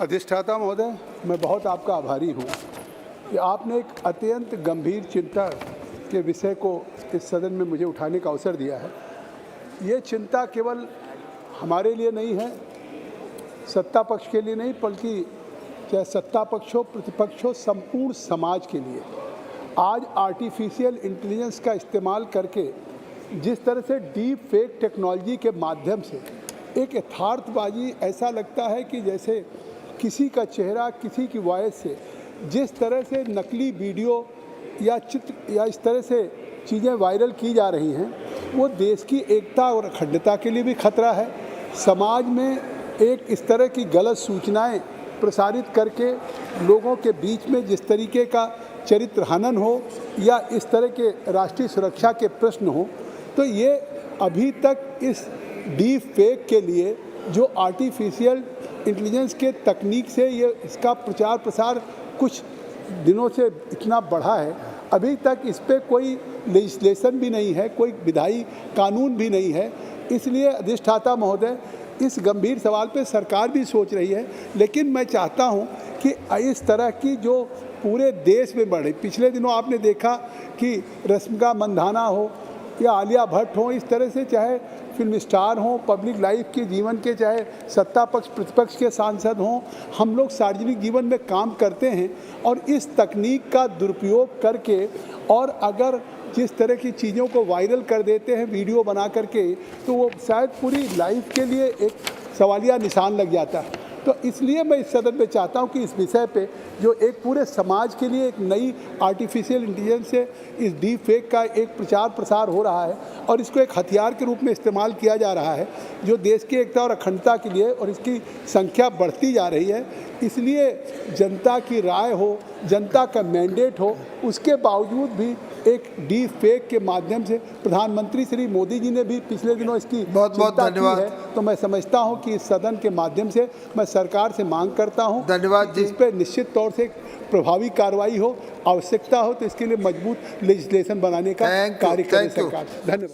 अधिष्ठाता महोदय, मैं बहुत आपका आभारी हूँ कि आपने एक अत्यंत गंभीर चिंता के विषय को इस सदन में मुझे उठाने का अवसर दिया है। ये चिंता केवल हमारे लिए नहीं है, सत्ता पक्ष के लिए नहीं, बल्कि चाहे सत्ता पक्ष हो प्रतिपक्ष हो, संपूर्ण समाज के लिए। आज आर्टिफिशियल इंटेलिजेंस का इस्तेमाल करके जिस तरह से डीप फेक टेक्नोलॉजी के माध्यम से एक यथार्थबाजी, ऐसा लगता है कि जैसे किसी का चेहरा, किसी की वॉइस से जिस तरह से नकली वीडियो या चित्र या इस तरह से चीज़ें वायरल की जा रही हैं, वो देश की एकता और अखंडता के लिए भी खतरा है। समाज में एक इस तरह की गलत सूचनाएं प्रसारित करके लोगों के बीच में जिस तरीके का चरित्र हनन हो या इस तरह के राष्ट्रीय सुरक्षा के प्रश्न हो, तो ये अभी तक इस डीप फेक के लिए जो आर्टिफिशियल इंटेलिजेंस के तकनीक से ये इसका प्रचार प्रसार कुछ दिनों से इतना बढ़ा है, अभी तक इस पे कोई लेजिस्लेशन भी नहीं है, कोई विधायी कानून भी नहीं है। इसलिए अधिष्ठाता महोदय, इस गंभीर सवाल पे सरकार भी सोच रही है, लेकिन मैं चाहता हूँ कि इस तरह की जो पूरे देश में बढ़े। पिछले दिनों आपने देखा कि रश्मिका मंदाना हो या आलिया भट्ट हो, इस तरह से चाहे फिल्म स्टार हों, पब्लिक लाइफ के जीवन के, चाहे सत्ता पक्ष प्रतिपक्ष के सांसद हों, हम लोग सार्वजनिक जीवन में काम करते हैं और इस तकनीक का दुरुपयोग करके और अगर जिस तरह की चीज़ों को वायरल कर देते हैं वीडियो बना करके, तो वो शायद पूरी लाइफ के लिए एक सवालिया निशान लग जाता है। तो इसलिए मैं इस सदन में चाहता हूं कि इस विषय पे जो एक पूरे समाज के लिए एक नई आर्टिफिशियल इंटेलिजेंस से इस डीप फेक का एक प्रचार प्रसार हो रहा है और इसको एक हथियार के रूप में इस्तेमाल किया जा रहा है जो देश की एकता और अखंडता के लिए, और इसकी संख्या बढ़ती जा रही है। इसलिए जनता की राय हो, जनता का मैंडेट हो, उसके बावजूद भी एक डीप फेक के माध्यम से प्रधानमंत्री श्री मोदी जी ने भी पिछले दिनों इसकी चिंता की है। तो मैं समझता हूं कि इस सदन के माध्यम से मैं सरकार से मांग करता हूं, धन्यवाद जी, इस पर निश्चित तौर से प्रभावी कार्रवाई हो, आवश्यकता हो तो इसके लिए मजबूत लेजिस्लेशन बनाने का कार्य करे सरकार। धन्यवाद।